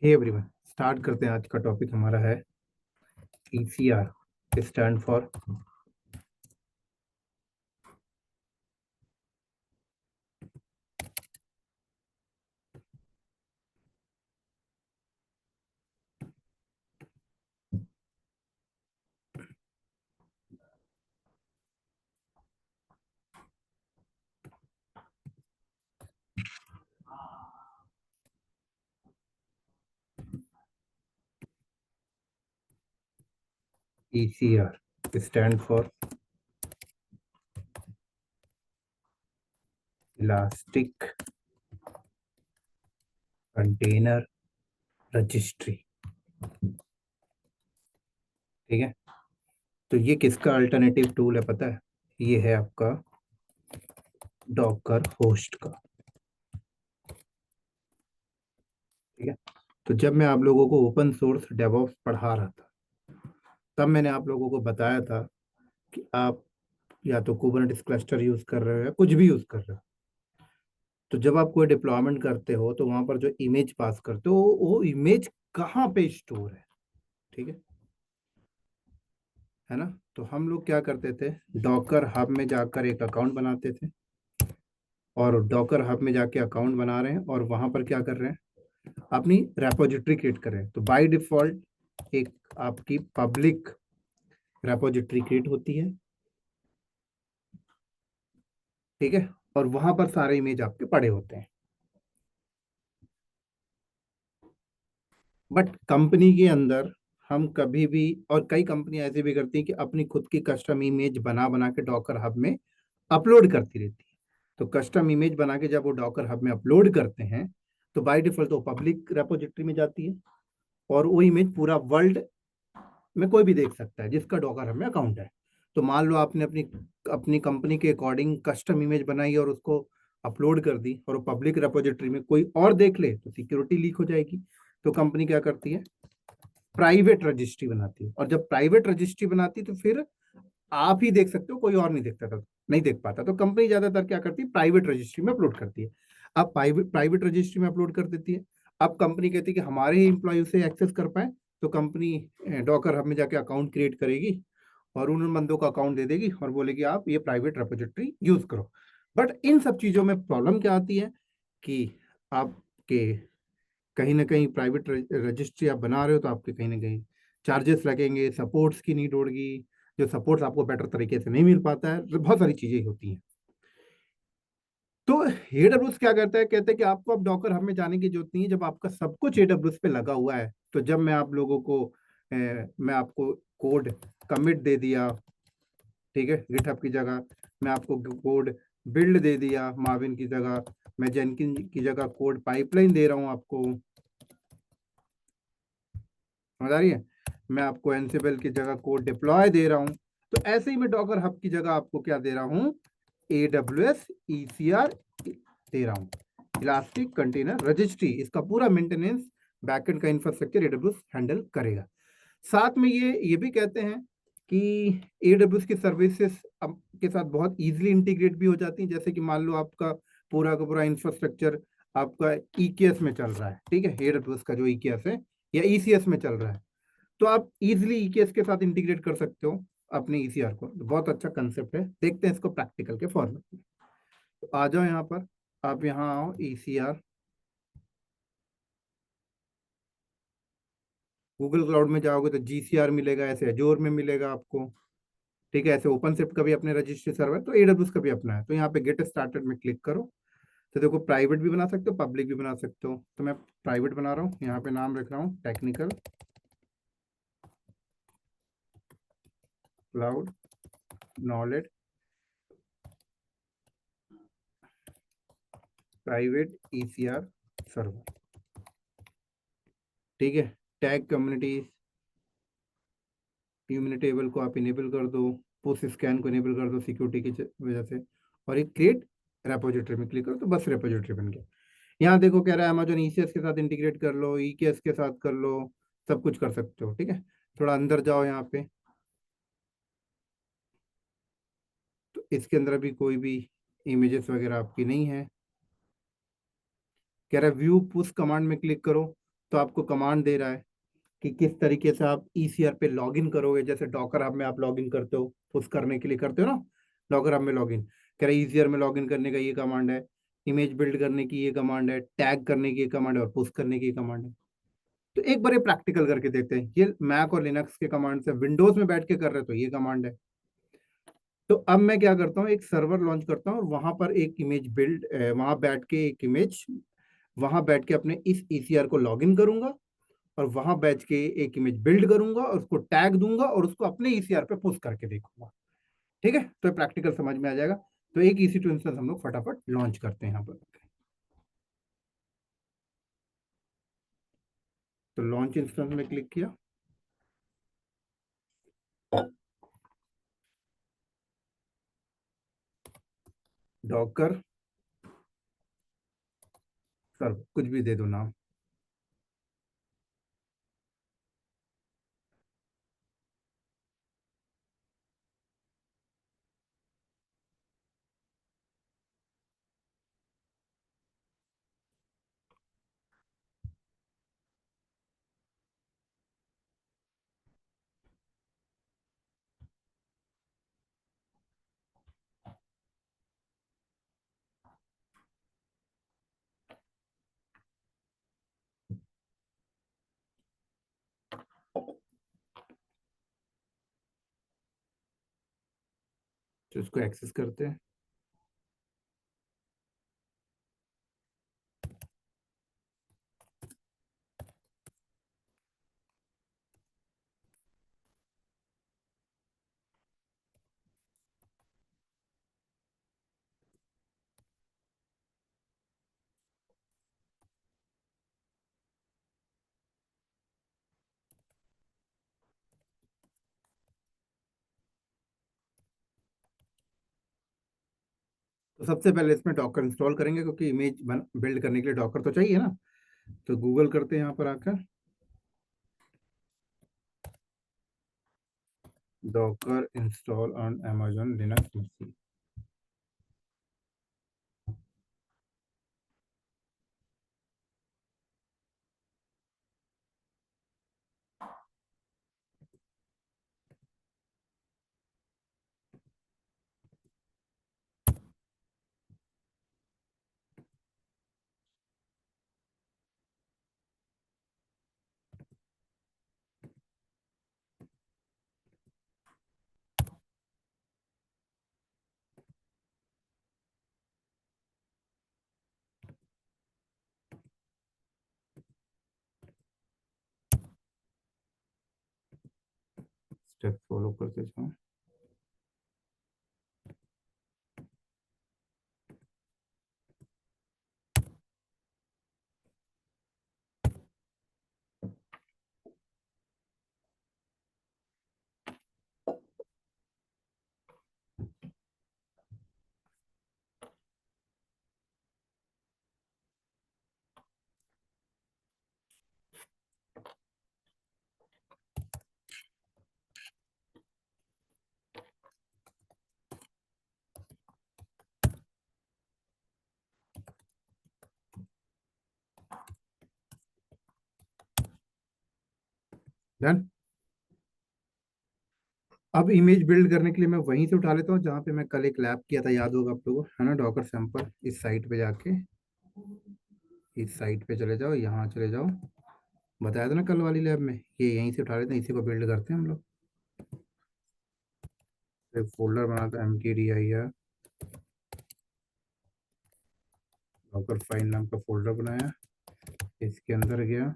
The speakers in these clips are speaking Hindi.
हे एवरीवन, स्टार्ट करते हैं। आज का टॉपिक हमारा है ECR। Stand for ECR stand for elastic container registry. ठीक है, तो ये किसका अल्टरनेटिव टूल है पता है? ये है आपका डॉकर होस्ट का। ठीक है, तो जब मैं आप लोगों को ओपन सोर्स डेवऑप्स पढ़ा रहा था, तब मैंने आप लोगों को बताया था कि आप या तो कुबरनेटिस क्लस्टर यूज कर रहे हो या कुछ भी यूज कर रहे हो, तो जब आप कोई डिप्लॉयमेंट करते हो तो वहां पर जो इमेज पास करते हो वो इमेज कहाँ पे स्टोर है। ठीक है ना? तो हम लोग क्या करते थे, डॉकर हब में जाकर एक अकाउंट बनाते थे, और डॉकर हब में जाके अकाउंट बना रहे हैं और वहां पर क्या कर रहे हैं, अपनी रेपोजिटरी क्रिएट कर रहे हैं। तो बाय डिफॉल्ट एक आपकी पब्लिक रेपोजिटरी क्रिएट होती है। ठीक है, और वहां पर सारे इमेज आपके पड़े होते हैं। बट कंपनी के अंदर हम कभी भी, और कई कंपनी ऐसे भी करती हैं कि अपनी खुद की कस्टम इमेज बना बना के डॉकर हब में अपलोड करती रहती है। तो कस्टम इमेज बना के जब वो डॉकर हब में अपलोड करते हैं तो बाय डिफॉल्ट तो पब्लिक रेपोजिटरी में जाती है, और वो इमेज पूरा वर्ल्ड में कोई भी देख सकता है जिसका डॉकर हब में अकाउंट है। तो मान लो आपने अपनी अपनी कंपनी के अकॉर्डिंग कस्टम इमेज बनाई और उसको अपलोड कर दी, और वो पब्लिक रेपोजिटरी में कोई और देख ले तो सिक्योरिटी लीक हो जाएगी। तो कंपनी क्या करती है, प्राइवेट रजिस्ट्री बनाती है। और जब प्राइवेट रजिस्ट्री बनाती है तो फिर आप ही देख सकते हो, कोई और नहीं देखता था, नहीं देख पाता। तो कंपनी ज्यादातर क्या करती है, प्राइवेट रजिस्ट्री में अपलोड करती है। अब प्राइवेट रजिस्ट्री में अपलोड कर देती है। अब कंपनी कहती है कि हमारे ही एम्प्लॉय उसे एक्सेस कर पाए, तो कंपनी डॉकर हब में जाके अकाउंट क्रिएट करेगी और उन बंदों का अकाउंट दे देगी और बोलेगी आप ये प्राइवेट रेपोजिटरी यूज करो। बट इन सब चीजों में प्रॉब्लम क्या आती है कि आपके कहीं ना कहीं प्राइवेट रजिस्ट्री आप बना रहे हो तो आपके कहीं ना कहीं चार्जेस लगेंगे, सपोर्ट्स की नीड होगी, जो सपोर्ट्स आपको बेटर तरीके से नहीं मिल पाता है, बहुत सारी चीजें होती हैं। तो AWS क्या करता है, कहते हैं कि आपको अब डॉकर हब में जाने की जरूरत नहीं है जब आपका सब कुछ AWS पे लगा हुआ है। तो जब मैं आप लोगों को मैं आपको कोड कमिट दे दिया, ठीक है, गिटहब की जगह मैं आपको कोड बिल्ड दे दिया, मार्विन की जगह मैं जेनकिन की जगह कोड पाइपलाइन दे रहा हूं आपको, समझ आ रही है? मैं आपको एनसिबल की जगह कोड डिप्लॉय दे रहा हूं। तो ऐसे ही मैं डॉकर हब की जगह आपको क्या दे रहा हूं, AWS ECR दे रहा हूं, इलास्टिक कंटेनर रजिस्ट्री। इसका पूरा मेंटेनेंस बैकएंड का इंफ्रास्ट्रक्चर AWS हैंडल करेगा। साथ में ये भी कहते हैं कि AWS की सर्विसेज के साथ बहुत इजीली इंटीग्रेट भी हो जाती हैं। जैसे कि मान लो आपका पूरा का पूरा इंफ्रास्ट्रक्चर आपका EKS में चल रहा है, ठीक है, AWS का जो EKS है या ECS में चल रहा है, तो आप इजीली EKS के साथ इंटीग्रेट कर सकते हो अपने ECR को। तो बहुत अच्छा कंसेप्ट है, देखते हैं इसको प्रैक्टिकल के फॉर्मेट में। तो आ जाओ यहाँ पर, आप यहाँ आओ ECR, गूगल क्लाउड में जाओगे तो GCR मिलेगा, ऐसे एजोर में मिलेगा आपको। ठीक है, ऐसे ओपन शिफ्ट का भी अपने रजिस्ट्री सर्वर, तो AWS का भी अपना है। तो यहाँ पे गेट स्टार्टेड में क्लिक करो। तो देखो, प्राइवेट भी बना सकते हो, पब्लिक भी बना सकते हो। तो मैं प्राइवेट बना रहा हूँ, यहाँ पे नाम रख रहा हूँ technical cloud knowledge private ECR server. ठीक है, टैग कम्युनिटी इम्यूनिटेबल को आप इनेबल कर दो, पुश स्कैन को इनेबल कर दो सिक्योरिटी की वजह से, और एक क्रिएट रेपोजिटरी में क्लिक करो तो बस रेपोजिटरी बन गया। यहाँ देखो कह रहा है अमेजोन ECS के साथ इंटीग्रेट कर लो, EKS के साथ कर लो, सब कुछ कर सकते हो। ठीक है, थोड़ा अंदर जाओ यहाँ पे, तो इसके अंदर भी कोई भी इमेजेस वगैरह आपकी नहीं है। कह रहा है व्यू पुश कमांड में क्लिक करो, तो आपको कमांड दे रहा है कि किस तरीके से आप ईसीआर पे लॉगिन करोगे। जैसे डॉकर हब में आप लॉगिन करते हो, पुश करने के लिए करते हो ना, डॉकर हब में लॉगिन कह रहा है, ईसीआर में लॉगिन करने का ये कमांड है, इमेज बिल्ड करने की ये कमांड है, टैग करने की ये कमांड है और पुश करने की ये कमांड है। तो एक बार ये प्रैक्टिकल करके देखते हैं। ये मैक और लिनक्स के कमांड से, विंडोज में बैठ के कर रहे हो तो ये कमांड है। तो अब मैं क्या करता हूँ, एक सर्वर लॉन्च करता हूँ और वहां पर एक इमेज बिल्ड, वहां बैठ के एक इमेज, वहां बैठ के अपने इस ईसीआर को लॉगिन करूंगा और वहां बैठ के एक इमेज बिल्ड करूंगा और उसको टैग दूंगा और उसको अपने ईसीआर पे पुश करके देखूंगा। ठीक है, तो प्रैक्टिकल समझ में आ जाएगा। तो एक EC2 इंस्टेंस हम लोग फटाफट लॉन्च करते हैं यहाँ पर। तो लॉन्च इंस्टेंस में क्लिक किया, डॉकर सर कुछ भी दे दो नाम। तो इसको एक्सेस करते हैं। तो सबसे पहले इसमें डॉकर इंस्टॉल करेंगे, क्योंकि इमेज बिल्ड करने के लिए डॉकर तो चाहिए ना। तो गूगल करते हैं यहाँ पर आकर, Docker install on Amazon Linux machine. Step follow करते जाओ। डन। अब इमेज बिल्ड करने के लिए मैं वहीं से उठा लेता हूँ जहाँ पे मैं कल एक लैब किया था, याद होगा आप लोगों को, है ना, डॉकर सैंपल। इस साइट पे जाके, इस साइट पे चले जाओ, यहाँ चले जाओ, बताया था ना कल वाली लैब में, ये यहीं से उठा लेते हैं, इसी को बिल्ड करते हैं हम लोग। एक फोल्डर बनाते हैं, mkdir, डॉकर फाइल नाम का फोल्डर बनाया, इसके अंदर गया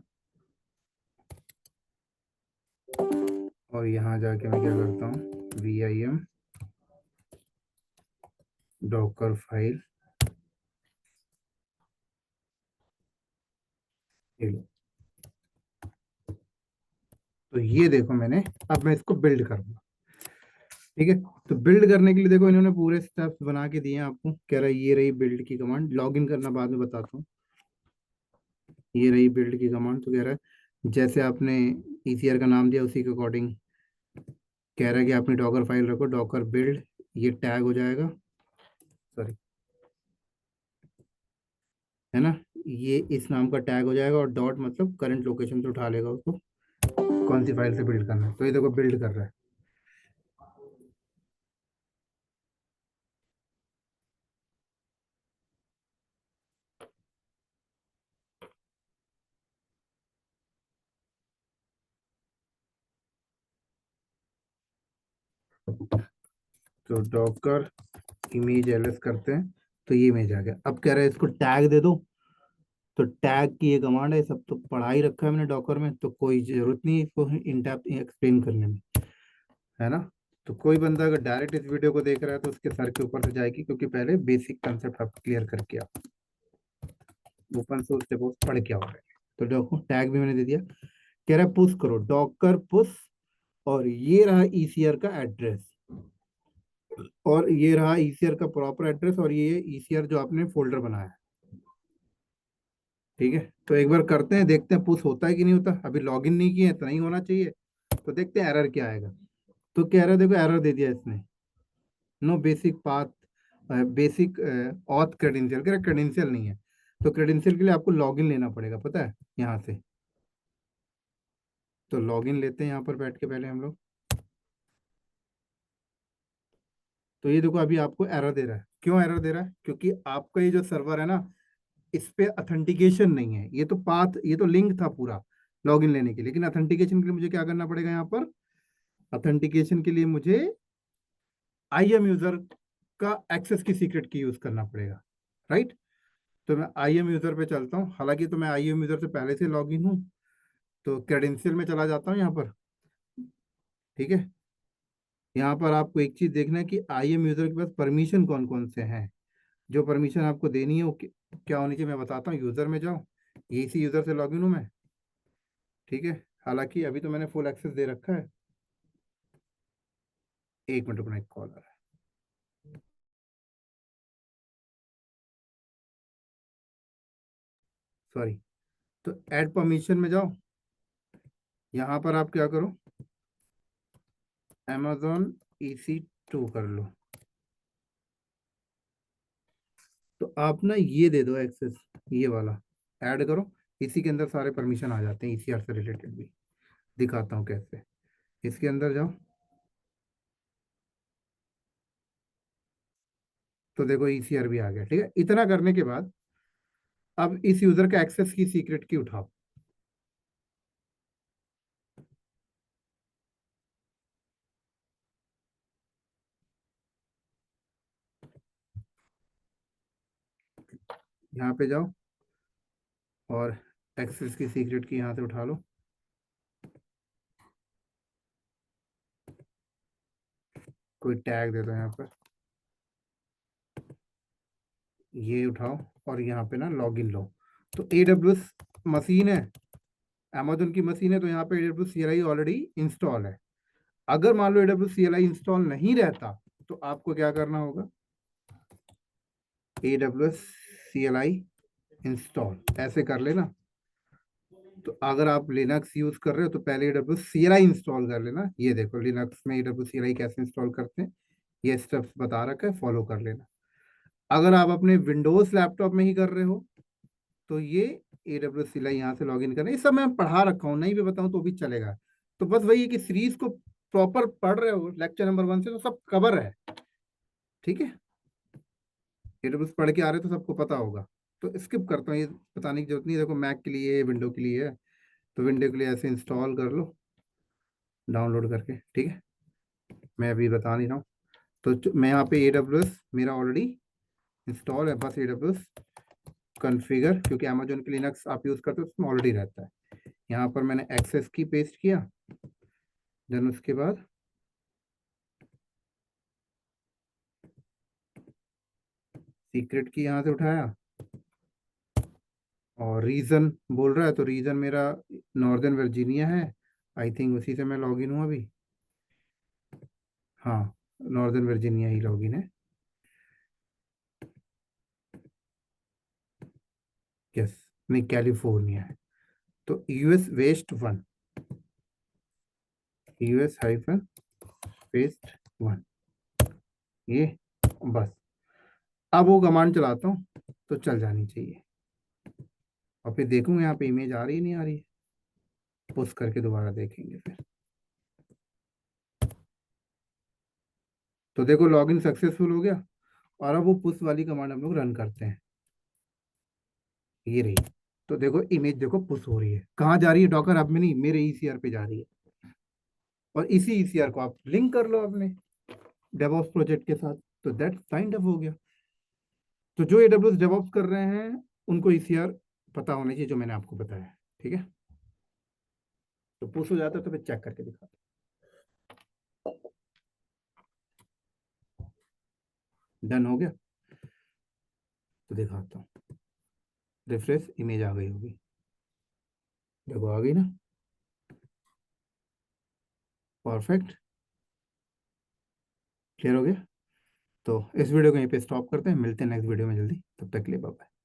और यहाँ जाके मैं क्या करता हूँ, vim डॉकर फाइल, ये लो। तो ये देखो मैंने, अब मैं इसको बिल्ड करूंगा। ठीक है, तो बिल्ड करने के लिए देखो इन्होंने पूरे स्टेप्स बना के दिए हैं आपको। कह रहा है ये रही बिल्ड की कमांड, लॉगिन करना बाद में बताता हूँ। ये रही बिल्ड की कमांड। तो कह रहा है जैसे आपने ईसीआर का नाम दिया उसी के अकॉर्डिंग कह रहा है कि अपनी डॉकर फाइल रखो, डॉकर बिल्ड, ये टैग हो जाएगा, सॉरी, है ना। ये इस नाम का टैग हो जाएगा, और डॉट मतलब करंट लोकेशन से उठा लेगा उसको, कौन सी फाइल से बिल्ड करना है। तो ये देखो बिल्ड कर रहा है। तो डॉकर इमेज एलएस करते हैं, तो ये इमेज आ गया। अब कह रहा है इसको टैग दे दो। तो टैग की ये कमांड है, सब तो पढ़ा ही रखा है मैंने डॉकर में, तो कोई जरूरत नहीं है इसको इन डेप्थ एक्सप्लेन करने में, है ना। तो कोई बंदा अगर डायरेक्ट इस वीडियो को देख रहा है तो उसके सर के ऊपर से जाएगी, क्योंकि पहले बेसिक कंसेप्ट आप क्लियर करके आप ओपन सोर्स डेवॉप्स पढ़ के आओ पहले। तो देखो टैग भी मैंने दे दिया। कह रहा है पुश करो, डॉकर पुश, और ये रहा ईसीआर का एड्रेस, और ये रहा ईसीआर का प्रॉपर एड्रेस, और ये ईसीआर जो आपने फोल्डर बनाया है। ठीक है, तो एक बार करते हैं, देखते हैं पुश होता है कि नहीं होता। अभी लॉगिन नहीं किए तो नहीं होना चाहिए। तो देखते हैं एरर क्या आएगा। तो कह रहा है देखो एरर दे दिया इसने, no basic path, basic auth credential, कह रहा क्रेडेंशियल नहीं है। तो क्रेडेंशियल के लिए आपको लॉगिन लेना पड़ेगा, पता है, यहाँ से। तो लॉगिन लेते हैं यहाँ पर बैठ के पहले हम लोग। तो ये देखो अभी आपको एरर दे रहा है। क्यों एरर दे रहा है? क्योंकि आपका ये जो सर्वर है ना, इस पे अथेंटिकेशन नहीं है। ये तो पाथ, ये तो लिंक था पूरा लॉगिन लेने के लिए, लेकिन अथेंटिकेशन के लिए मुझे क्या करना पड़ेगा यहाँ पर? अथेंटिकेशन के लिए मुझे आईएम यूजर का एक्सेस की सीक्रेट की यूज करना पड़ेगा, राइट। तो मैं आईएम यूजर पे चलता हूँ, हालांकि तो मैं आईएम यूजर से पहले से लॉगिन हूँ। तो क्रेडेंशियल में चला जाता हूँ यहाँ पर। ठीक है, यहाँ पर आपको एक चीज देखना है कि आईएम यूजर के पास परमिशन कौन कौन से हैं। जो परमिशन आपको देनी है वो क्या होनी चाहिए, मैं बताता हूँ। यूजर में जाओ, ये इसी यूजर से लॉगिन हूँ मैं। ठीक है, हालांकि अभी तो मैंने फुल एक्सेस दे रखा है। एक मिनट रुकना, एक कॉल आ रहा है। सॉरी। तो ऐड परमिशन में जाओ, यहाँ पर आप क्या करो, amazon EC2 कर लो। तो आप ना ये दे दो एक्सेस, ये वाला ऐड करो। इसी के अंदर सारे परमिशन आ जाते हैं, ईसीआर से रिलेटेड भी। दिखाता हूँ कैसे। इसके अंदर जाओ, तो देखो ईसीआर भी आ गया। ठीक है, इतना करने के बाद अब इस यूजर का एक्सेस की सीक्रेट की उठाओ। यहाँ पे जाओ, और एक्सेस की सीक्रेट की यहाँ से उठा लो। कोई टैग दे दो यहाँ पर, ये उठाओ, और यहाँ पे ना लॉगिन लो। तो एडब्ल्यूएस मशीन है, अमेजोन की मशीन है, तो यहाँ पे एडब्ल्यूएस CLI ऑलरेडी इंस्टॉल है। अगर मान लो एडब्ल्यूएस CLI इंस्टॉल नहीं रहता, तो आपको क्या करना होगा, AWS CLI इंस्टॉल ऐसे कर लेना। तो अगर आप लिनक्स यूज कर रहे हो तो पहले AWS CLI इंस्टॉल कर लेना। ये देखो लिनक्स में AWS CLI कैसे इंस्टॉल करते हैं, ये स्टेप्स बता रखा है, फॉलो कर लेना। अगर आप अपने विंडोज लैपटॉप में ही कर रहे हो, तो ये AWS CLI यहाँ से लॉगिन करना। ये सब मैं पढ़ा रखा हूँ, नहीं भी बताऊँ तो भी चलेगा। तो बस वही है कि सीरीज को प्रॉपर पढ़ रहे हो लेक्चर नंबर 1 से, तो सब कवर है। ठीक है, AWS पढ़ के आ रहे तो सबको पता होगा। तो स्किप करता हूँ, ये बताने की जरूरत नहीं। देखो मैक के लिए, विंडो के लिए है, तो विंडो के लिए ऐसे इंस्टॉल कर लो डाउनलोड करके। ठीक है, मैं अभी बता नहीं रहा हूँ। तो मैं यहाँ पे AWS मेरा ऑलरेडी इंस्टॉल है, बस AWS कॉन्फ़िगर, क्योंकि अमेजोन के लिनक्स आप यूज़ करते हो उसमें ऑलरेडी रहता है। यहाँ पर मैंने एक्सेस की पेस्ट किया, देन उसके बाद सीक्रेट की यहाँ से उठाया, और रीजन बोल रहा है, तो रीजन मेरा नॉर्दर्न वर्जीनिया है। आई थिंक उसी से मैं लॉगिन हूँ अभी। हाँ, नॉर्दर्न वर्जीनिया ही लॉगिन है। यस, नहीं कैलिफोर्निया है। तो US-1, US-1, ये बस। अब वो कमांड चलाता हूँ तो चल जानी चाहिए। और फिर देखूंगा यहाँ पे इमेज आ रही है नहीं आ रही है, पुश करके दोबारा देखेंगे फिर। तो देखो लॉगिन सक्सेसफुल हो गया। और अब वो पुश वाली कमांड हम लोग रन करते हैं, ये रही। तो देखो इमेज देखो पुश हो रही है, कहाँ जा रही है, डॉकर हब में नहीं, मेरे ईसीआर पे जा रही है। और इसी ईसीआर को आप लिंक कर लो अपने डेवऑप्स प्रोजेक्ट के साथ, तो दैट काइंड ऑफ हो गया। तो जो एडब्ल्यूएस डेवऑप्स कर रहे हैं उनको ईसीआर पता होना चाहिए, जो मैंने आपको बताया। ठीक है, तो पुश हो जाता है तो फिर चेक करके दिखा। डन हो गया, तो दिखाता हूँ। रिफ्रेश, इमेज आ गई होगी, देखो आ गई ना, परफेक्ट। क्लियर हो गया। तो इस वीडियो को यहीं पे स्टॉप करते हैं, मिलते हैं नेक्स्ट वीडियो में जल्दी, तब तक के लिए बाय बाय।